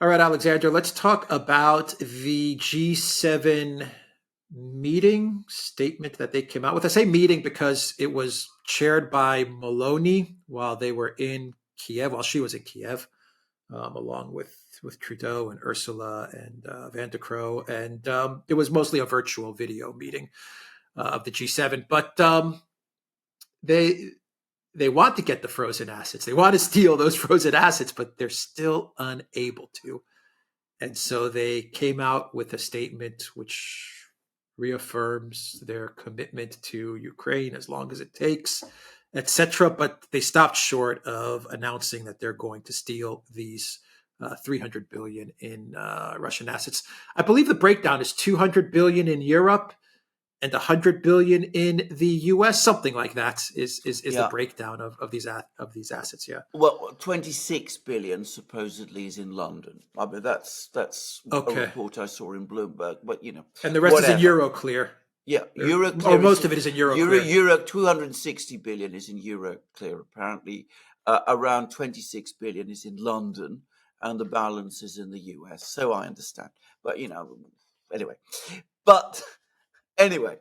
All right, Alexander, let's talk about the G7 meeting statement that they came out with. I say meeting because it was chaired by Maloney while they were in Kiev, while she was in Kiev, along with Trudeau and Ursula and Van der Croo. And it was mostly a virtual video meeting of the G7. But they they want to get the frozen assets. They want to steal those frozen assets, but they're still unable to. And so they came out with a statement which reaffirms their commitment to Ukraine as long as it takes, etc. But they stopped short of announcing that they're going to steal these 300 billion in Russian assets. I believe the breakdown is 200 billion in Europe and 100 billion in the US. Something like that is the Yeah. breakdown of these assets. Yeah. Well, 26 billion supposedly is in London. I mean, that's a Okay. report I saw in Bloomberg, but And the rest is in whatever. Euroclear. Yeah, Or Euroclear most of it is in Euroclear. Euro 260 billion is in Euroclear apparently. Around 26 billion is in London, and the balance is in the US. So I understand, but anyway. But anyway,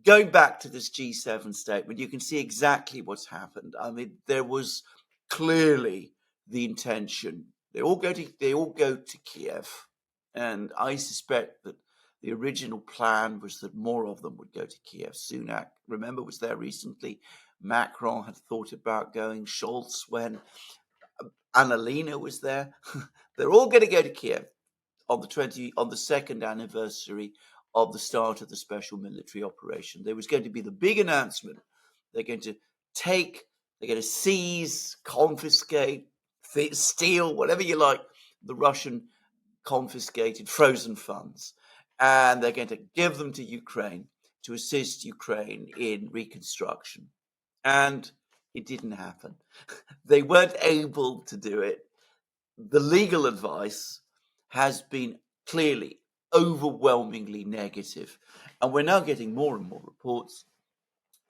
going back to this G7 statement, you can see exactly what's happened. I mean, there was clearly the intention. They all go to Kiev, and I suspect that the original plan was that more of them would go to Kiev. Sunak, remember, was there recently. Macron had thought about going. Scholz when Annalena was there. They're all going to go to Kiev on the second anniversary of the start of the special military operation. There was going to be the big announcement. They're going to seize, confiscate, steal, whatever you like, the Russian confiscated frozen funds. And they're going to give them to Ukraine to assist Ukraine in reconstruction. And it didn't happen. They weren't able to do it. The legal advice has been clearly overwhelmingly negative. And we're now getting more and more reports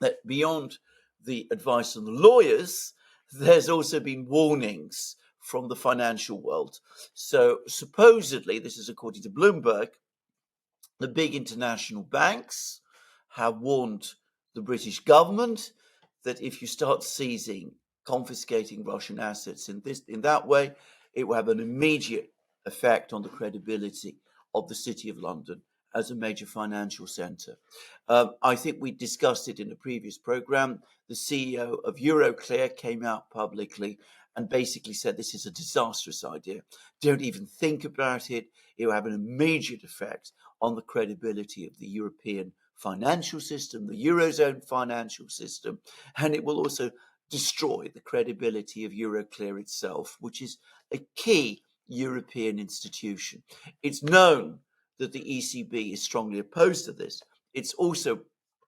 that beyond the advice of the lawyers, there's also been warnings from the financial world. So supposedly, this is according to Bloomberg, the big international banks have warned the British government that if you start seizing, confiscating Russian assets in that way, it will have an immediate effect on the credibility of the City of London as a major financial centre. I think we discussed it in a previous programme. The CEO of Euroclear came out publicly and basically said this is a disastrous idea. Don't even think about it. It will have an immediate effect on the credibility of the European financial system, the Eurozone financial system, and it will also destroy the credibility of Euroclear itself, which is a key European institution. It's known that the ECB is strongly opposed to this. It's also,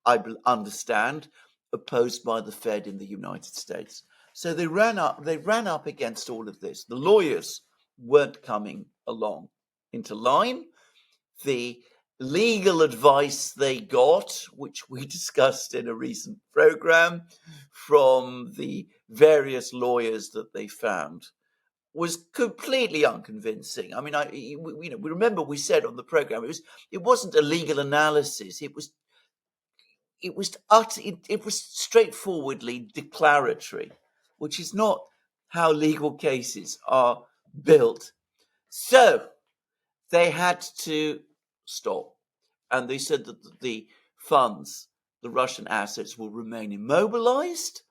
I understand, opposed by the Fed in the United States. So they ran up against all of this. The lawyers weren't coming along into line. The legal advice they got, which we discussed in a recent program from the various lawyers that they found, was completely unconvincing. I mean, we remember we said on the program it wasn't a legal analysis. It was straightforwardly declaratory, which is not how legal cases are built. So they had to stop, and they said that the funds, the Russian assets, will remain immobilized.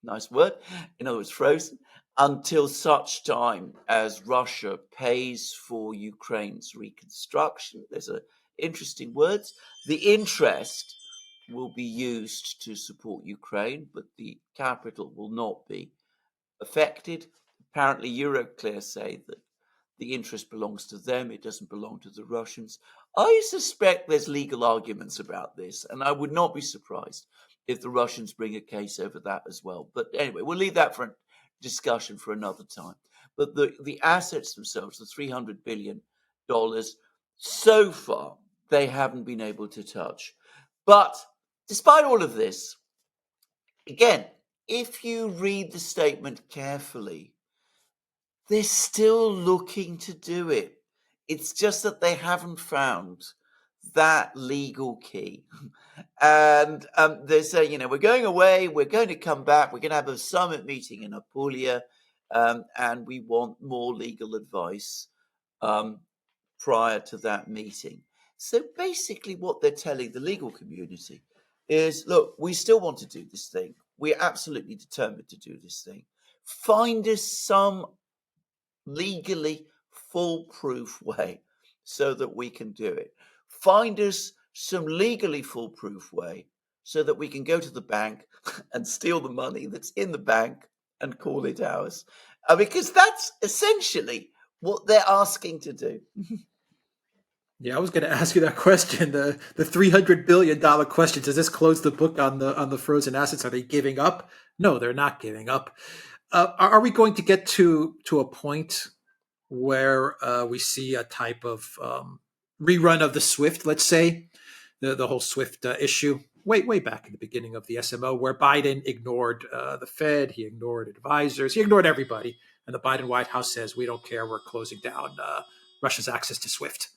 Nice word. In other words, frozen until such time as Russia pays for Ukraine's reconstruction. There's interesting words. The interest will be used to support Ukraine, but the capital will not be affected. Apparently, Euroclear say that the interest belongs to them. It doesn't belong to the Russians. I suspect there's legal arguments about this, and I would not be surprised if the Russians bring a case over that as well. But anyway, we'll leave that for a discussion for another time. But the assets themselves, the $300 billion, so far, they haven't been able to touch. But despite all of this, again, if you read the statement carefully, they're still looking to do it. It's just that they haven't found that legal key. And they say, we're going away, we're going to come back, we're going to have a summit meeting in Apulia, and we want more legal advice prior to that meeting. So basically what they're telling the legal community is, look, we still want to do this thing. We're absolutely determined to do this thing. Find us some legally foolproof way so that we can do it. Find us some legally foolproof way so that we can go to the bank and steal the money that's in the bank and call it ours. Because that's essentially what they're asking to do. Yeah, I was going to ask you that question, the $300 billion question. Does this close the book on the frozen assets? Are they giving up? No, they're not giving up. Are we going to get to a point where we see a type of rerun of the SWIFT, let's say, the whole SWIFT issue, way back in the beginning of the SMO, where Biden ignored the Fed, he ignored advisors, he ignored everybody, and the Biden White House says, we don't care, we're closing down Russia's access to SWIFT.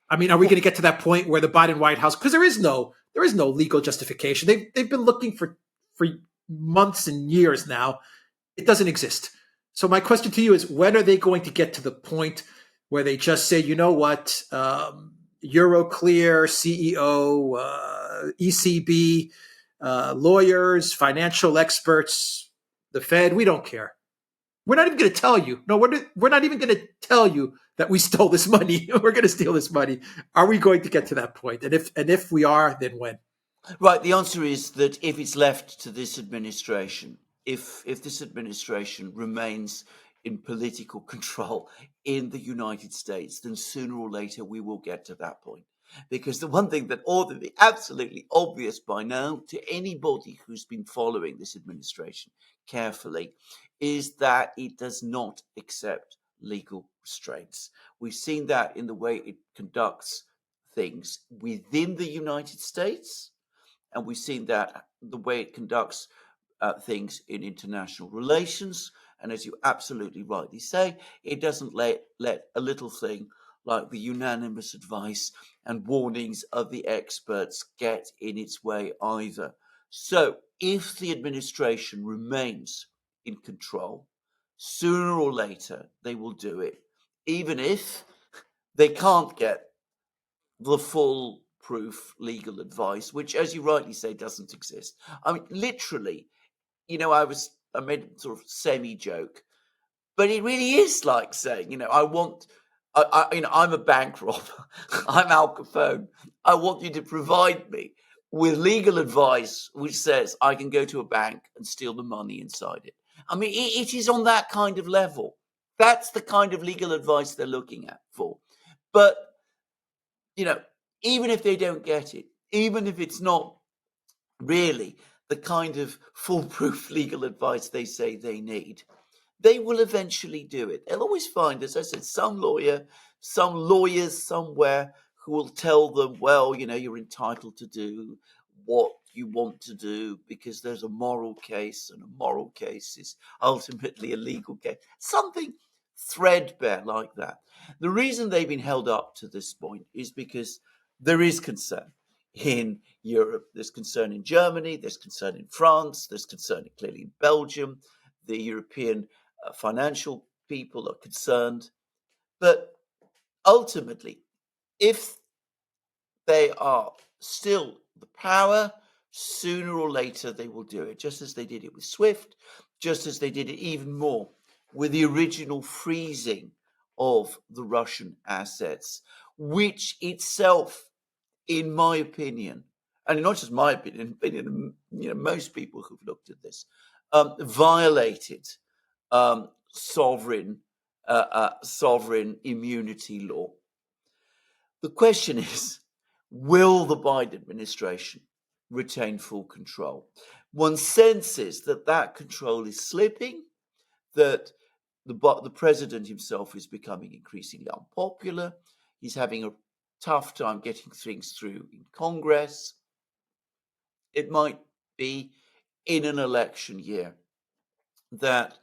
I mean, are we going to get to that point where the Biden White House, because there is no legal justification. They've been looking for months and years now. It doesn't exist. So my question to you is, when are they going to get to the point where they just say, you know what, Euroclear, CEO, ECB, lawyers, financial experts, the Fed, we don't care. We're not even going to tell you. No, we're not even going to tell you that we stole this money. We're going to steal this money. Are we going to get to that point? And if we are, then when? Right. The answer is that if it's left to this administration, if this administration remains in political control in the United States, then sooner or later we will get to that point. Because the one thing that ought to be absolutely obvious by now to anybody who's been following this administration carefully is that it does not accept legal restraints. We've seen that in the way it conducts things within the United States, and we've seen that the way it conducts things in international relations. And as you absolutely rightly say, it doesn't let a little thing like the unanimous advice and warnings of the experts get in its way either. So if the administration remains in control, sooner or later they will do it, even if they can't get the full proof legal advice, which, as you rightly say, doesn't exist. I mean, literally, I made a sort of semi joke, but it really is like saying, I'm a bank robber, I'm Al Capone. I want you to provide me with legal advice which says I can go to a bank and steal the money inside it. I mean, it is on that kind of level. That's the kind of legal advice they're looking at for. But, even if they don't get it, even if it's not really the kind of foolproof legal advice they say they need, they will eventually do it. They'll always find, as I said, some lawyers somewhere who will tell them, well, you're entitled to do what you want to do because there's a moral case, and a moral case is ultimately a legal case. Something threadbare like that. The reason they've been held up to this point is because there is concern in Europe. There's concern in Germany, there's concern in France, there's concern clearly in Belgium. The European financial people are concerned. But ultimately, if they are still the power, sooner or later they will do it, just as they did it with SWIFT, just as they did it even more with the original freezing of the Russian assets, which itself, in my opinion, and not just my opinion, most people who've looked at this, violated sovereign immunity law. The question is, will the Biden administration retain full control? One senses that control is slipping, that the president himself is becoming increasingly unpopular. He's having a tough time getting things through in Congress. It might be in an election year that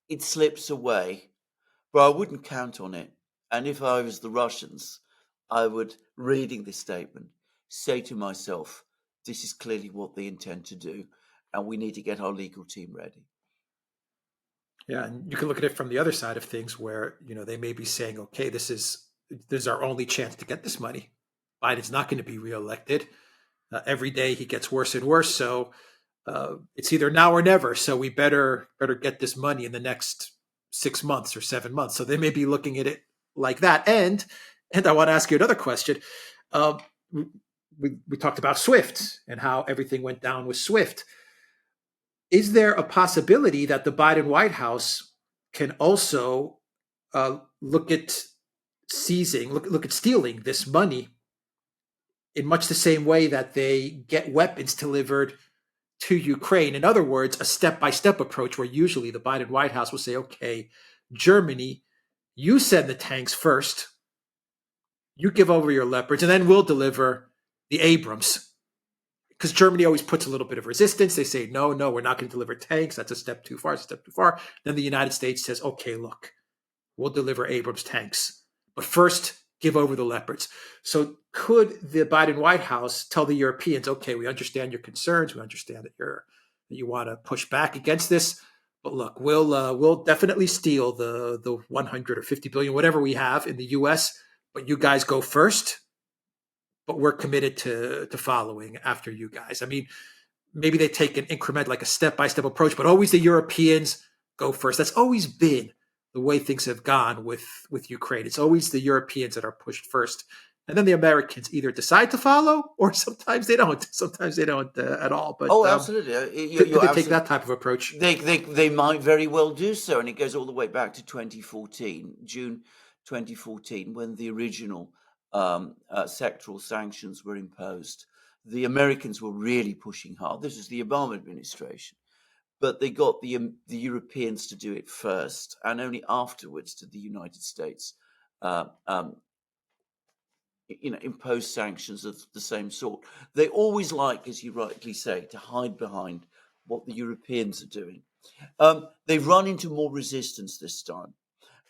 it slips away, but I wouldn't count on it. And if I was the Russians, I would, reading this statement, say to myself, this is clearly what they intend to do, and we need to get our legal team ready. Yeah, and you can look at it from the other side of things where, they may be saying, okay, this is our only chance to get this money. Biden's not going to be reelected. Every day he gets worse and worse. So it's either now or never. So we better get this money in the next 6 months or 7 months. So they may be looking at it like that. And I want to ask you another question. We talked about SWIFT and how everything went down with SWIFT. Is there a possibility that the Biden White House can also look at look at stealing this money in much the same way that they get weapons delivered to Ukraine? In other words, a step-by-step approach where usually the Biden White House will say, okay, Germany, you send the tanks first, you give over your Leopards, and then we'll deliver the Abrams. Because Germany always puts a little bit of resistance. They say, no, we're not going to deliver tanks. That's a step too far. It's a step too far. Then the United States says, okay, look, we'll deliver Abrams tanks. But first, give over the Leopards. So could the Biden White House tell the Europeans, okay, we understand your concerns. We understand that you want to push back against this. But look, we'll definitely steal the 100 or 50 billion, whatever we have in the U.S., but you guys go first. But we're committed to following after you guys. I mean, maybe they take an increment, like a step-by-step approach, but always the Europeans go first. That's always been the way things have gone with Ukraine. It's always the Europeans that are pushed first. And then the Americans either decide to follow or sometimes they don't. Sometimes they don't at all. But absolutely. Could they take that type of approach? They might very well do so. And it goes all the way back to 2014, June 2014, when the original sectoral sanctions were imposed. The Americans were really pushing hard. This is the Obama administration. But they got the Europeans to do it first, and only afterwards did the United States impose sanctions of the same sort. They always like, as you rightly say, to hide behind what the Europeans are doing. They've run into more resistance this time.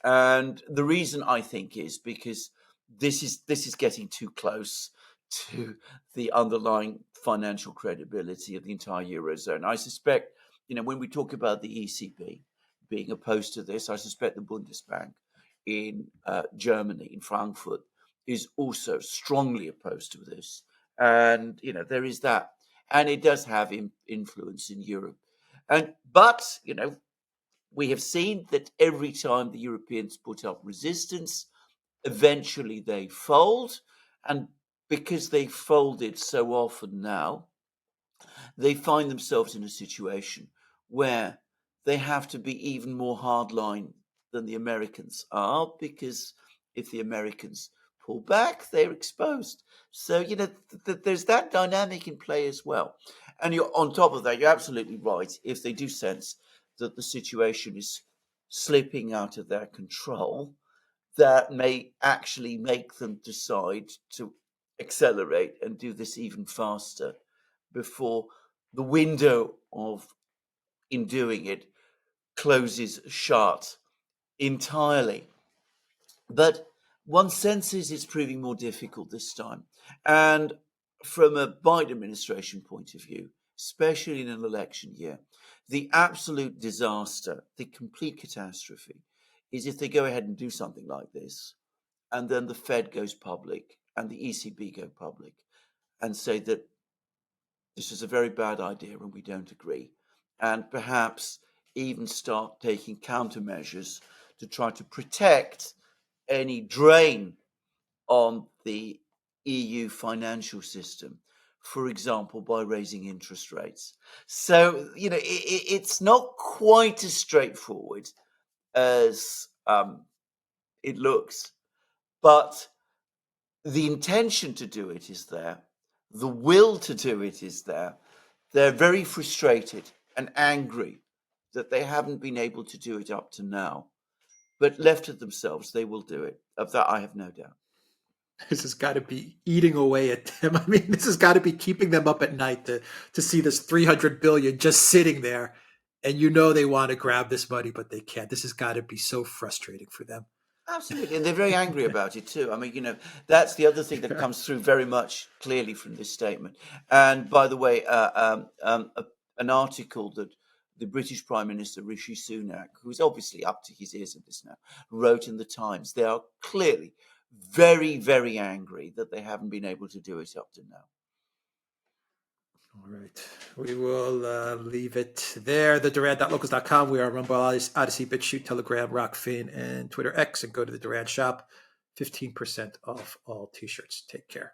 And the reason, I think, is because this is getting too close to the underlying financial credibility of the entire Eurozone. I suspect, when we talk about the ECB being opposed to this, I suspect the Bundesbank in Germany, in Frankfurt, is also strongly opposed to this. And, there is that. And it does have influence in Europe. But, we have seen that every time the Europeans put up resistance, eventually they fold. And because they folded so often now, they find themselves in a situation where they have to be even more hardline than the Americans are, because if the Americans pull back, they're exposed. So, there's that dynamic in play as well. And you're on top of that, you're absolutely right. If they do sense that the situation is slipping out of their control, that may actually make them decide to accelerate and do this even faster before the window in doing it closes shut entirely. But one senses it's proving more difficult this time. And from a Biden administration point of view, especially in an election year, the absolute disaster, the complete catastrophe, is if they go ahead and do something like this, and then the Fed goes public and the ECB go public and say that this is a very bad idea and we don't agree, and perhaps even start taking countermeasures to try to protect any drain on the EU financial system, for example, by raising interest rates. So, it's not quite as straightforward as it looks, but the intention to do it is there. The will to do it is there. They're very frustrated and angry that they haven't been able to do it up to now. But left to themselves, they will do it. Of that, I have no doubt. This has got to be eating away at them. I mean, this has got to be keeping them up at night to see this 300 billion just sitting there And you know they want to grab this money, but they can't. This has got to be so frustrating for them. Absolutely, and they're very angry about it too. I mean, that's the other thing that comes through very much clearly from this statement. And by the way, an article that the British Prime Minister Rishi Sunak, who's obviously up to his ears in this now, wrote in the Times. They are clearly very, very angry that they haven't been able to do it up to now. All right. We will leave it there. TheDuran.locals.com. We are run by Odyssey, BitChute, Telegram, Rockfin, and Twitter X. And go to the Duran shop. 15% off all t-shirts. Take care.